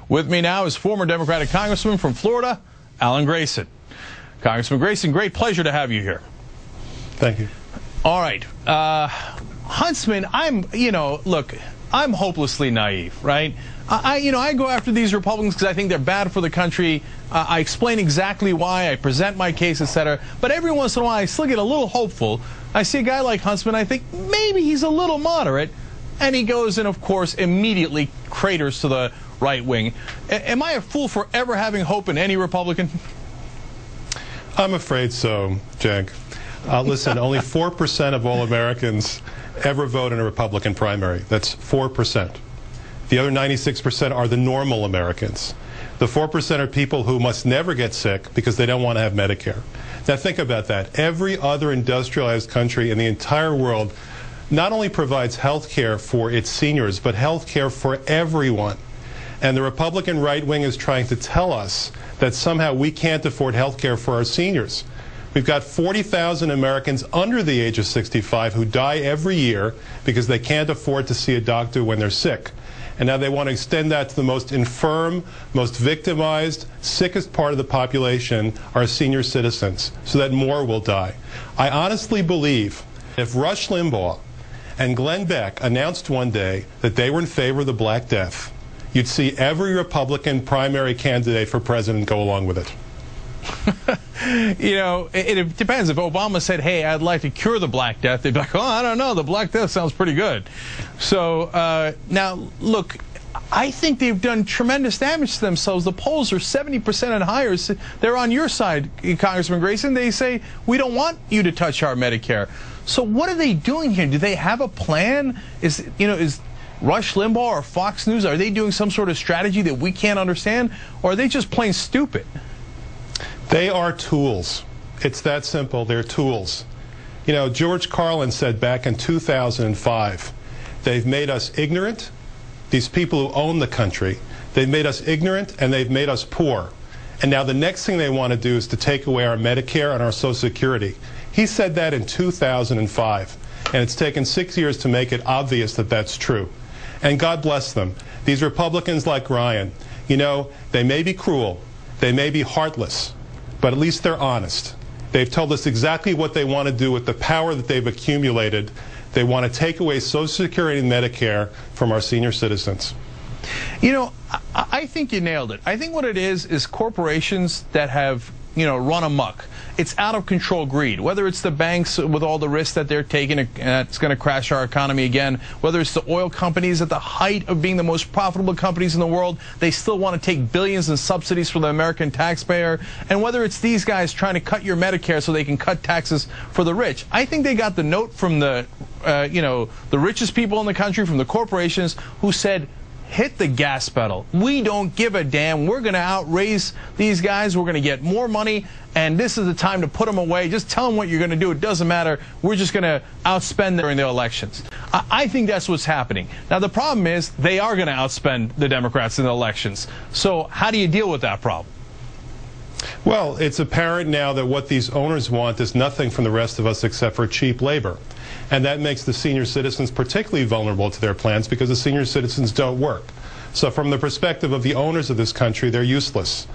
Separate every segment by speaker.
Speaker 1: With me now is former Democratic Congressman from Florida, Alan Grayson. Congressman Grayson, great pleasure to have you here.
Speaker 2: Thank you.
Speaker 1: All right. Huntsman, look, I'm hopelessly naive, right? I go after these Republicans because I think they're bad for the country. I explain exactly why. I present my case, etc. But every once in a while, I still get a little hopeful. I see a guy like Huntsman, I think maybe he's a little moderate, and he goes and, of course, immediately craters to the right wing. Am I a fool for ever having hope in any Republican?
Speaker 2: I'm afraid so, Cenk. Listen, only 4% of all Americans ever vote in a Republican primary. That's 4%. The other 96% are the normal Americans. The 4% are people who must never get sick because they don't want to have Medicare. Now think about that. Every other industrialized country in the entire world not only provides health care for its seniors, but health care for everyone. And the Republican right wing is trying to tell us that somehow we can't afford health care for our seniors. We've got 40,000 Americans under the age of 65 who die every year because they can't afford to see a doctor when they're sick. And now they want to extend that to the most infirm, most victimized, sickest part of the population, our senior citizens, so that more will die. I honestly believe if Rush Limbaugh and Glenn Beck announced one day that they were in favor of the Black Death, you'd see every Republican primary candidate for president go along with it.
Speaker 1: You know, it depends. If Obama said, hey, I'd like to cure the Black Death, they'd be like, oh, I don't know, the Black Death sounds pretty good. So now, look, I think they've done tremendous damage to themselves. The polls are 70% and higher. They're on your side, Congressman Grayson. They say, we don't want you to touch our Medicare. So what are they doing here? Do they have a plan? Is Rush Limbaugh or Fox News, are they doing some sort of strategy that we can't understand? Or are they just plain stupid?
Speaker 2: They are tools. It's that simple. They're tools. You know, George Carlin said back in 2005, they've made us ignorant, these people who own the country, they've made us ignorant and they've made us poor. And now the next thing they want to do is to take away our Medicare and our Social Security. He said that in 2005, and it's taken 6 years to make it obvious that that's true. And God bless them. These Republicans like Ryan, you know, they may be cruel, they may be heartless, but at least they're honest. They've told us exactly what they want to do with the power that they've accumulated. They want to take away Social Security and Medicare from our senior citizens.
Speaker 1: You know, I think you nailed it. I think what it is corporations that have, run amok. It's out of control greed. Whether it's the banks with all the risks that they're taking, it's going to crash our economy again. Whether it's the oil companies at the height of being the most profitable companies in the world, they still want to take billions in subsidies from the American taxpayer. And whether it's these guys trying to cut your Medicare so they can cut taxes for the rich. I think they got the note from the richest people in the country, from the corporations, who said, hit the gas pedal. We don't give a damn. We're going to outraise these guys. We're going to get more money, and this is the time to put them away. Just tell them what you're going to do. It doesn't matter. We're just going to outspend them during the elections. I think that's what's happening. Now, the problem is they are going to outspend the Democrats in the elections. So how do you deal with that problem?
Speaker 2: Well, it's apparent now that what these owners want is nothing from the rest of us except for cheap labor. And that makes the senior citizens particularly vulnerable to their plans because the senior citizens don't work. So from the perspective of the owners of this country, they're useless.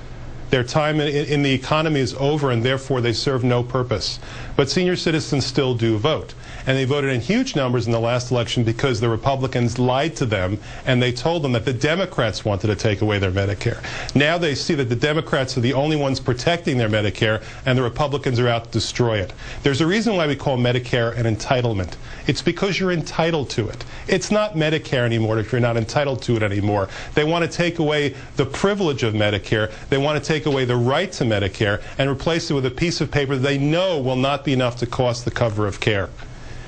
Speaker 2: Their time in the economy is over, and therefore they serve no purpose. But senior citizens still do vote. And they voted in huge numbers in the last election because the Republicans lied to them, and they told them that the Democrats wanted to take away their Medicare. Now they see that the Democrats are the only ones protecting their Medicare, and the Republicans are out to destroy it. There's a reason why we call Medicare an entitlement. It's because you're entitled to it. It's not Medicare anymore if you're not entitled to it anymore. They want to take away the privilege of Medicare. They want to take away the right to Medicare and replace it with a piece of paper they know will not be enough to cost the cover of care.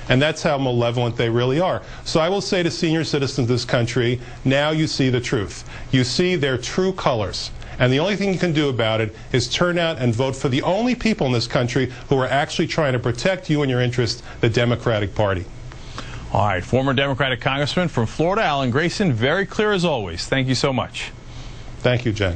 Speaker 2: And that's how malevolent they really are. So I will say to senior citizens of this country, now you see the truth. You see their true colors. And the only thing you can do about it is turn out and vote for the only people in this country who are actually trying to protect you and your interests, the Democratic Party.
Speaker 1: All right, former Democratic Congressman from Florida, Alan Grayson, very clear as always. Thank you so much.
Speaker 2: Thank you, Cenk.